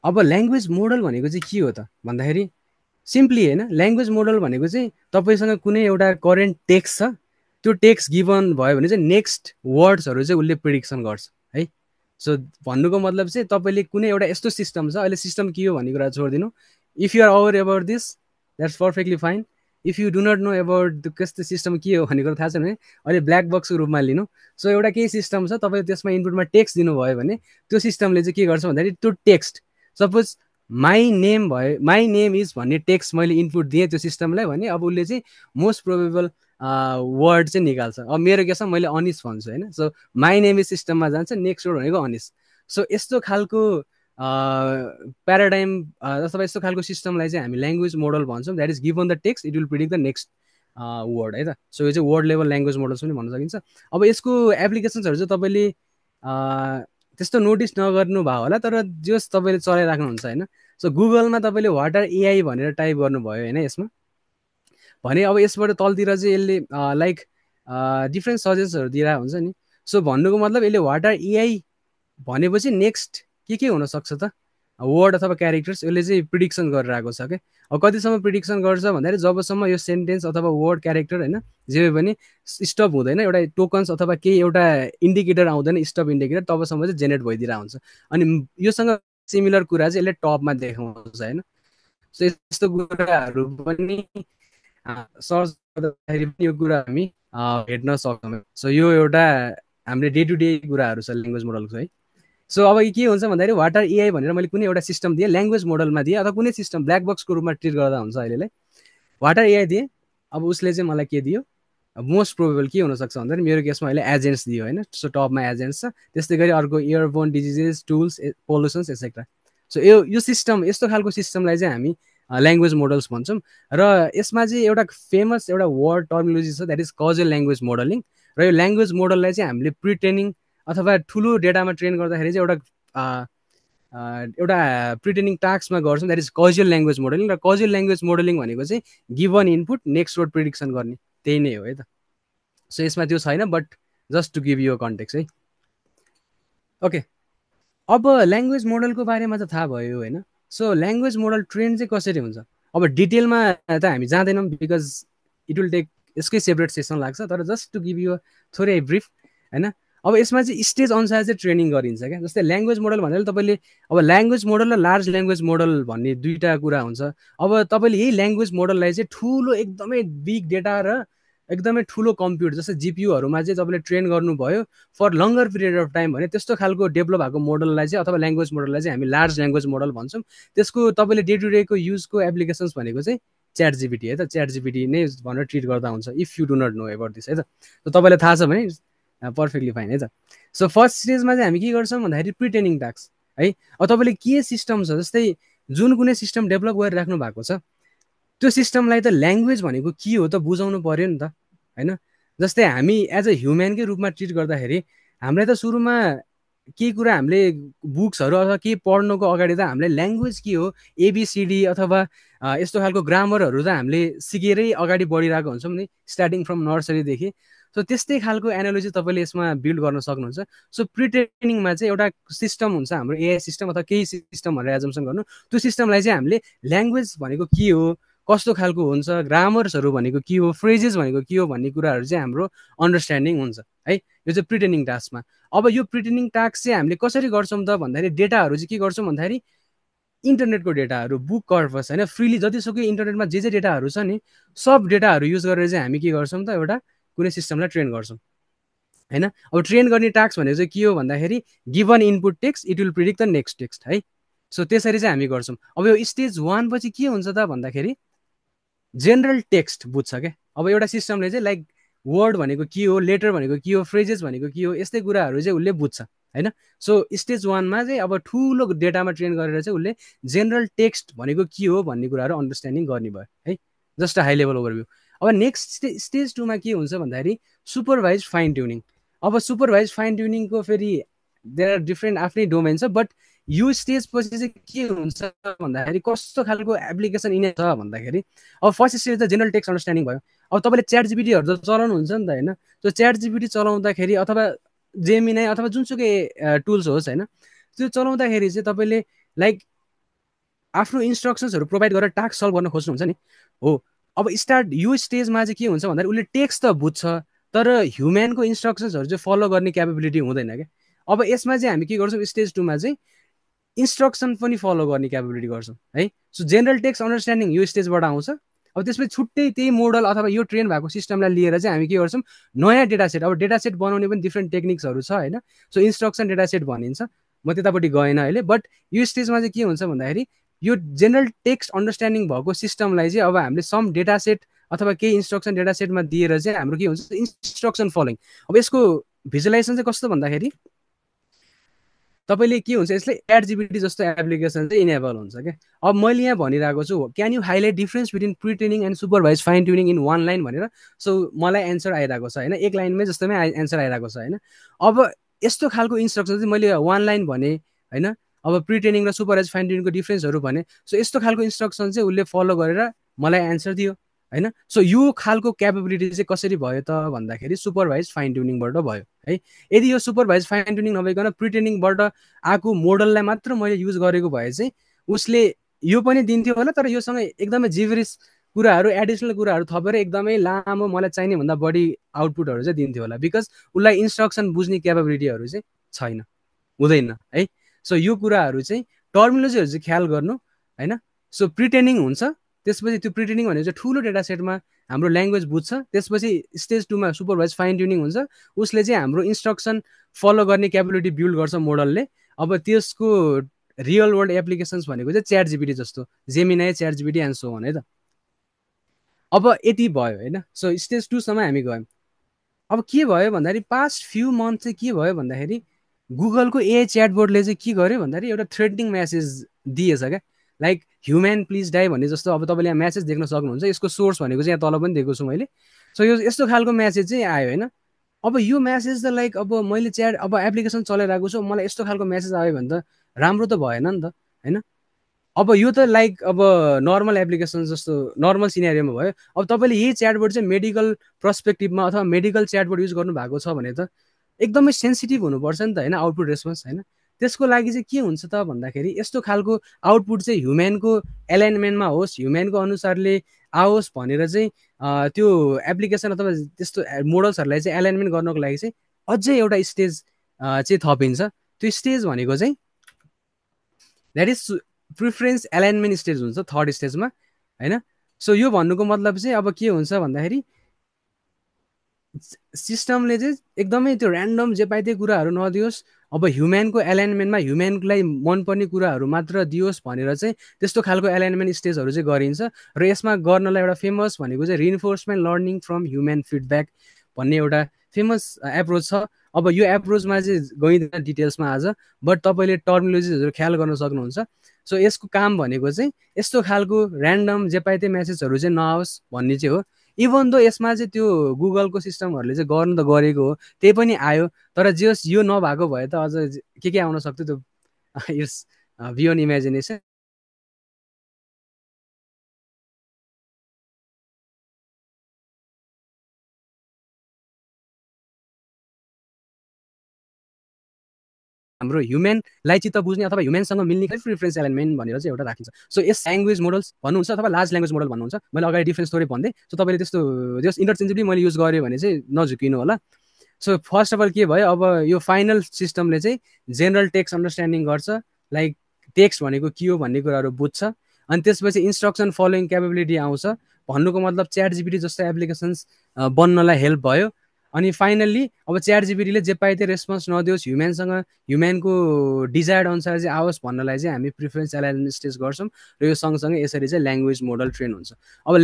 अब language model भनेको चाहिँ के हो त भन्दाखेरि सिम्पली होइन, ल्याङ्ग्वेज मोडल भनेको चाहिँ तपाईँसँग कुनै एउटा करेन्ट टेक्स्ट छ, त्यो टेक्स्ट गिभन भयो भने चाहिँ नेक्स्ट वर्ड्सहरू चाहिँ उसले प्रिडिक्सन गर्छ है। सो भन्नुको मतलब चाहिँ तपाईँले कुनै एउटा यस्तो सिस्टम छ, अहिले सिस्टम के हो भन्ने कुरा छोडिदिनु। If you are aware about this that's perfectly fine. If you do not know about कस्तो सिस्टम के हो भन्ने कुरा थाहा छैन भने अहिले ब्ल्याक बक्सको रूपमा लिनु। सो एउटा केही सिस्टम छ, तपाईँ त्यसमा इनपुटमा टेक्स्ट दिनुभयो भने त्यो सिस्टमले चाहिँ के गर्छ भन्दाखेरि त्यो टेक्स्ट, सपोज माई नेम भयो, माई नेम इज भन्ने टेक्स्ट मैले इनपुट दिएँ त्यो सिस्टमलाई भने अब उसले चाहिँ मोस्ट प्रोबेबल वर्ड चाहिँ निकाल्छ। अब मेरो केसमा मैले अनिस भन्छु होइन, सो माई नेम इज सिस्टममा जान्छ, नेक्स्ट वर्ड भनेको अनिस। सो यस्तो खालको प्याराडाइम अथवा यस्तो खालको सिस्टमलाई चाहिँ हामी ल्याङ्ग्वेज मोडल भन्छौँ। That is given the text, it will predict the next word है त। सो यो चाहिँ वर्ड लेभल ल्याङ्ग्वेज मोडल्स पनि भन्न सकिन्छ। अब यसको एप्लिकेसन्सहरू चाहिँ तपाईँले त्यस्तो नोटिस नगर्नु भयो होला, तर जस तपाईँले चलाइराख्नुहुन्छ होइन। सो गुगलमा तपाईँले वाट आर एआई भनेर टाइप गर्नुभयो होइन यसमा भने अब यसबाट तलतिर चाहिँ यसले लाइक डिफ्रेन्ट सजेसनहरू दिइरहेको हुन्छ नि। सो भन्नुको मतलब यसले वाट आर एआई भनेपछि नेक्स्ट के हुनसक्छ त वर्ड अथवा क्यारेक्टर्स यसले चाहिँ प्रिडिक्सन गरेर आएको छ क्या। अब कतिसम्म प्रिडिक्सन गर्छ भन्दाखेरि जबसम्म यो सेन्टेन्स अथवा वर्ड क्यारेक्टर होइन जे पनि स्टप हुँदैन, एउटा टोकन्स अथवा केही एउटा इन्डिकेटर आउँदैन स्टप इन्डिकेटर, तबसम्म चाहिँ जेनेरेट भइदिरहेको हुन्छ। अनि योसँग सिमिलर कुरा चाहिँ यसले टपमा देखाउँछ होइन। सो यस्तो कुराहरू पनि सर्च गर्दाखेरि पनि यो कुरा हामी भेट्न सक्छौँ। सो यो एउटा हामीले डे टु डे कुराहरू छ ल्याङ्ग्वेज मोडलको है। सो अब के हुन्छ भन्दाखेरि वाट आर एआई भनेर मैले कुनै एउटा सिस्टम दिएँ, ल्याङ्ग्वेज मोडलमा दिएँ अथवा कुनै सिस्टम ब्ल्याक बक्सको रूपमा ट्रिट गर्दा हुन्छ अहिलेलाई। वाट आर एआई दिएँ, अब उसले चाहिँ मलाई के दियो, मोस्ट प्रोबेबल के हुनसक्छ भन्दाखेरि मेरो केसमा अहिले एजेन्ट्स दियो होइन। सो टपमा एजेन्ट्स छ, त्यस्तै गरी अर्को airborne diseases, tools, pollutions etcetera. So यो सिस्टम, यस्तो खालको सिस्टमलाई चाहिँ हामी ल्याङ्ग्वेज मोडल्स भन्छौँ। र यसमा चाहिँ एउटा फेमस एउटा वर्ड टर्मिनोलोजी छ, that is causal language modelling. र यो ल्याङ्ग्वेज मोडललाई चाहिँ हामीले प्रिट्रेनिङ अथवा ठुलो डेटामा ट्रेन गर्दाखेरि चाहिँ एउटा प्रिटेनिङ टास्कमा गर्छौँ, द्याट इज कजुअल ल्याङ्ग्वेज मोडलिङ। र कजुअल ल्याङ्ग्वेज मोडलिङ भनेको चाहिँ given input next word prediction गर्ने, त्यही नै हो है त। सो यसमा त्यो छैन, but just to give you context है। ओके, अब ल्याङ्ग्वेज मोडलको बारेमा त थाहा भयो होइन। सो ल्याङ्ग्वेज मोडल ट्रेन चाहिँ कसरी हुन्छ, अब डिटेलमा त हामी जाँदैनौँ बिकज इट विल टेक यसकै सेपरेट सेसन लाग्छ, तर जस्ट टु गिभ यु थोरै ब्रिफ होइन। अब यसमा चाहिँ स्टेज अनुसार चाहिँ ट्रेनिङ गरिन्छ क्या। जस्तै ल्याङ्ग्वेज मोडल भनेर तपाईँले अब ल्याङ्ग्वेज मोडल र लार्ज ल्याङ्ग्वेज मोडल भन्ने दुईवटा कुरा हुन्छ। अब तपाईँले यही ल्याङ्ग्वेज मोडललाई चाहिँ ठुलो एकदमै बिग डेटा र एकदमै ठुलो कम्प्युटर जस्तै जिपियूहरूमा चाहिँ तपाईँले ट्रेन गर्नुभयो for longer period of time भने त्यस्तो खालको डेभलप भएको मोडललाई चाहिँ अथवा ल्याङ्ग्वेज मोडललाई चाहिँ हामी लार्ज ल्याङ्ग्वेज मोडल भन्छौँ। त्यसको तपाईँले डे टु डेको युजको एप्लिकेसन्स भनेको चाहिँ च्याट जिपिटी है त, च्याट जिपिटी नै भनेर ट्रिट गर्दा हुन्छ if you do not know about this है त। तपाईँलाई थाहा छ भने पर्फेक्टली फाइन है त। सो फर्स्ट स्टेजमा चाहिँ हामी के गर्छौँ भन्दाखेरि प्रिटेनिङ टास्क है। अब तपाईँले के सिस्टम छ, जस्तै जुन कुनै सिस्टम डेभलप गरिराख्नु भएको छ त्यो सिस्टमलाई त ल्याङ्ग्वेज भनेको के हो त बुझाउनु पर्यो नि त होइन। जस्तै हामी एज अ ह्युम्यानकै रूपमा ट्रिट गर्दाखेरि हामीलाई त सुरुमा केही कुरा हामीले बुक्सहरू अथवा केही पढ्नुको अगाडि त हामीलाई ल्याङ्ग्वेज के हो एबिसिडी अथवा यस्तो खालको ग्रामरहरू त हामीले सिकेरै अगाडि बढिरहेको हुन्छौँ नि स्टार्टिङ फ्रम नर्सरीदेखि। सो त्यस्तै खालको एनालोजी तपाईँले यसमा बिल्ड गर्न सक्नुहुन्छ। सो प्रिट्रेनिङमा चाहिँ एउटा सिस्टम हुन्छ हाम्रो एआई सिस्टम अथवा केही सिस्टम भनेर एजम्सन गर्नु, त्यो सिस्टमलाई चाहिँ हामीले ल्याङ्ग्वेज भनेको के हो, कस्तो खालको हुन्छ, ग्रामर्सहरू भनेको के हो, फ्रेजेस भनेको के हो भन्ने कुराहरू चाहिँ हाम्रो अन्डरस्ट्यान्डिङ हुन्छ है। यो चाहिँ प्रिटेनिङ टास्कमा। अब यो प्रिटेनिङ टास्क चाहिँ हामीले कसरी गर्छौँ त भन्दाखेरि डेटाहरू चाहिँ के गर्छौँ भन्दाखेरि इन्टरनेटको डेटाहरू, बुक कर्पस होइन, फ्रिली जतिसुकै इन्टरनेटमा जे डेटाहरू छ नि सब डेटाहरू युज गरेर चाहिँ हामी के गर्छौँ त एउटा कुनै सिस्टमलाई ट्रेन गर्छौँ होइन। अब ट्रेन गर्ने टास्क भनेको चाहिँ के हो भन्दाखेरि given input text it will predict the next text है। सो त्यसरी चाहिँ हामी गर्छौँ। अब यो स्टेज 1 पछि के हुन्छ त भन्दाखेरि जेनरल टेक्स्ट बुझ्छ क्या। अब एउटा सिस्टमले चाहिँ लाइक वर्ड भनेको के हो, लेटर भनेको के हो, फ्रेजेस भनेको के हो, यस्तै कुराहरू चाहिँ उसले बुझ्छ होइन। सो स्टेज 1मा चाहिँ अब ठुलो डेटामा ट्रेन गरेर चाहिँ उसले जेनरल टेक्स्ट भनेको के हो भन्ने कुराहरू अन्डरस्ट्यान्डिङ गर्ने भयो है, just a high level overview. अब नेक्स्ट स्टेज 2मा के हुन्छ भन्दाखेरि सुपरभाइज फाइन ट्युनिङ। अब सुपरभाइज फाइन ट्युनिङको फेरि देयर आर डिफ्रेन्ट आफ्नै डोमेन छ, बट यो स्टेज पछि चाहिँ के हुन्छ भन्दाखेरि कस्तो खालको एप्लिकेसन इने छ भन्दाखेरि अब फर्स्ट स्टेज त जेनरल टेक्स्ट अन्डरस्ट्यान्डिङ भयो। अब तपाईँले च्याट जिपिटीहरू त चलाउनुहुन्छ नि त होइन। त्यो च्याट जिपिटी चलाउँदाखेरि अथवा जेमिनाई अथवा जुनसुकै टुल्स होस् होइन, त्यो चलाउँदाखेरि चाहिँ तपाईँले लाइक आफ्नो इन्स्ट्रक्सन्सहरू प्रोभाइड गरेर टास्क सल्भ गर्न खोज्नुहुन्छ नि हो। अब स्टार्ट यो स्टेजमा चाहिँ के हुन्छ भन्दाखेरि उसले टेक्स्ट त बुझ्छ तर ह्युम्यानको इन्स्ट्रक्सन्सहरू चाहिँ फलो गर्ने क्यापेबिलिटी हुँदैन क्या। अब यसमा चाहिँ हामी के गर्छौँ स्टेज 2मा चाहिँ इन्स्ट्रक्सन पनि फलो गर्ने क्यापेबिलिटी गर्छौँ है। सो जेनरल टेक्स्ट अन्डरस्ट्यान्डिङ यो स्टेजबाट आउँछ। अब त्यसपछि छुट्टै त्यही मोडल अथवा यो ट्रेन भएको सिस्टमलाई लिएर चाहिँ हामी के गर्छौँ नयाँ डेटा सेट, अब डेटा सेट बनाउने पनि डिफ्रेन्ट टेक्निक्सहरू छ होइन। सो इन्स्ट्रक्सन डेटा सेट भनिन्छ, म त्यतापट्टि गएन अहिले। बट यो स्टेजमा चाहिँ के हुन्छ भन्दाखेरि यो जेनरल टेक्स्ट अन्डरस्ट्यान्डिङ भएको सिस्टमलाई चाहिँ अब हामीले सम डेटा सेट अथवा केही इन्स्ट्रक्सन डेटा सेटमा दिएर चाहिँ हाम्रो के हुन्छ इन्स्ट्रक्सन फलोइङ। अब यसको भिजुलाइजेसन चाहिँ कस्तो भन्दाखेरि तपाईँले के हुन्छ यसले च्याट जिपिटी जस्तो एप्लिकेसन चाहिँ इनेबल हुन्छ क्या। अब मैले यहाँ भनिरहेको छु can you highlight difference between pre training and supervise fine tuning in one line भनेर। सो मलाई एन्सर आइरहेको छ होइन, एक लाइनमै जस्तोमै एन्सर आइरहेको छ होइन। अब यस्तो खालको इन्स्ट्रक्सन चाहिँ मैले वान लाइन भने होइन, अब प्री ट्रेनिङ र सुपरभाइज फाइन ट्युनिङको डिफ्रेन्सहरू भने। सो यस्तो खालको इन्स्ट्रक्सन चाहिँ उसले फलो गरेर मलाई एन्सर दियो होइन। सो यो खालको क्यापेबिलिटी चाहिँ कसरी भयो त भन्दाखेरि सुपरभाइज फाइन ट्युनिङबाट भयो है। यदि यो सुपरभाइज फाइन ट्युनिङ नभइकन प्री ट्रेनिङबाट आएको मोडललाई मात्र मैले युज गरेको भए चाहिँ उसले यो पनि दिन्थ्यो होला तर योसँग एकदमै जिभरिस कुराहरू एडिसनल कुराहरू थपेर एकदमै लामो मलाई चाहिने भन्दा बढी आउटपुटहरू चाहिँ दिन्थ्यो होला, बिकज उसलाई इन्स्ट्रक्सन बुझ्ने क्यापेबिलिटीहरू चाहिँ छैन, हुँदैन है। सो यो कुराहरू चाहिँ टर्मिनोलोजीहरू चाहिँ ख्याल गर्नु होइन। सो प्री ट्रेनिङ हुन्छ, त्यसपछि त्यो प्री ट्रेनिङ भनेको चाहिँ ठुलो डेटा सेटमा हाम्रो ल्याङ्ग्वेज बुझ्छ। त्यसपछि स्टेज 2मा सुपरभाइज फाइन ट्युनिङ हुन्छ, उसले चाहिँ हाम्रो इन्स्ट्रक्सन फलो गर्ने क्यापेबिलिटी बिल्ड गर्छ मोडलले। अब त्यसको रियल वर्ल्ड एप्लिकेसन्स भनेको चाहिँ च्याट जिपिटी जस्तो, Gemini, chat GPT and so on है त। अब यति भयो होइन। सो स्टेज 2सम्म हामी गयौँ। अब के भयो भन्दाखेरि पास्ट फ्यु मन्थ चाहिँ के भयो भन्दाखेरि गुगलको एआई च्याटबोर्डले चाहिँ के गर्यो भन्दाखेरि एउटा थ्रेटनिङ मेसेज दिएछ क्या, लाइक ह्युम्यान प्लिज डाई भन्ने जस्तो। अब तपाईँले यहाँ म्यासेज देख्न सक्नुहुन्छ, यसको सोर्स भनेको चाहिँ यहाँ तल पनि दिएको छु मैले। सो यो यस्तो खालको म्यासेज चाहिँ आयो होइन। अब यो म्यासेज त लाइक अब मैले अब एप्लिकेसन चलाइरहेको छु, मलाई यस्तो खालको म्यासेज आयो भने त राम्रो त भएन नि त होइन। अब यो त लाइक अब नर्मल एप्लिकेसन जस्तो नर्मल सिनेरियोमा भयो। अब तपाईँले यही च्याटबोर्ड चाहिँ मेडिकल पर्सपेक्टिभमा अथवा मेडिकल च्याटबोर्ड युज गर्नु भएको छ भने त एकदमै सेन्सिटिभ हुनुपर्छ नि त होइन आउटपुट रेस्पोन्स होइन। त्यसको लागि चाहिँ के हुन्छ त भन्दाखेरि यस्तो खालको आउटपुट चाहिँ ह्युम्यानको एलाइनमेन्टमा होस्, ह्युम्यानको अनुसारले आओस् भनेर चाहिँ त्यो एप्लिकेसन अथवा त्यस्तो मोडल्सहरूलाई चाहिँ एलाइनमेन्ट गर्नको लागि चाहिँ अझै एउटा स्टेज चाहिँ थपिन्छ। त्यो स्टेज भनेको चाहिँ that is preference alignment stage हुन्छ थर्ड स्टेजमा होइन। सो यो भन्नुको मतलब चाहिँ अब के हुन्छ भन्दाखेरि सिस्टमले चाहिँ एकदमै त्यो ऱ्यान्डम जे पाए त्यही कुराहरू नदियोस्, अब ह्युम्यानको एलाइनमेन्टमा ह्युम्यानलाई मनपर्ने कुराहरू मात्र दियोस् भनेर चाहिँ त्यस्तो खालको एलाइनमेन्ट स्टेजहरू चाहिँ गरिन्छ। र यसमा गर्नलाई एउटा फेमस भनेको चाहिँ reinforcement learning from human feedback भन्ने एउटा फेमस एप्रोच छ। अब यो एप्रोचमा चाहिँ गइँदैन डिटेल्समा आज, बट तपाईँले टर्मिनोलोजिजहरू ख्याल गर्न सक्नुहुन्छ। सो यसको काम भनेको चाहिँ यस्तो खालको ऱ्यान्डम जे पाए त्यही मेसेजहरू चाहिँ नआओस् भन्ने चाहिँ हो। इभन दो यसमा चाहिँ त्यो गुगलको सिस्टमहरूले चाहिँ गर्नु त गरेको हो, त्यही पनि आयो। तर जस यो नभएको भए त अझ के आउन सक्थ्यो त्यो इट्स बियोन्ड इमेजिनेसन। हाम्रो ह्युम्यानलाई चित्त बुझ्ने अथवा ह्युम्यानसँग मिल्ने प्रिफरेन्स एलाइनमेन्ट भनेर चाहिँ एउटा राखिन्छ। सो यस ल्याङ्ग्वेज मोडल्स भन्नुहुन्छ अथवा लार्ज ल्याङ्ग्वेज मोडल भन्नुहुन्छ, मैले अगाडि डिफ्रेन्स थोरै भन्दै। सो तपाईँले त्यस्तो जस इन्टरचेन्जेबली मैले युज गरेँ भने चाहिँ नझुकिनु होला। सो फर्स्ट अफ अल के भयो, अब यो फाइनल सिस्टमले चाहिँ जेनरल टेक्स्ट अन्डरस्ट्यान्डिङ गर्छ, लाइक टेक्स्ट भनेको के हो भन्ने कुराहरू बुझ्छ। अनि त्यसपछि इन्स्ट्रक्सन फलोइङ क्यापेबिलिटी आउँछ। भन्नुको मतलब च्याट जिपिटी जस्तो एप्लिकेसन्स बन्नलाई हेल्प भयो। अनि फाइनल्ली अब च्याट जिपिटीले जे पाए त्यो रेस्पोन्स नदियोस्, ह्युम्यानको डिजायर्ड अनुसार चाहिँ आओस् भन्नलाई चाहिँ हामी प्रिफरेन्स एलाइनमेन्ट स्टेज गर्छौँ। र यो सँगसँगै यसरी चाहिँ ल्याङ्ग्वेज मोडल ट्रेन हुन्छ। अब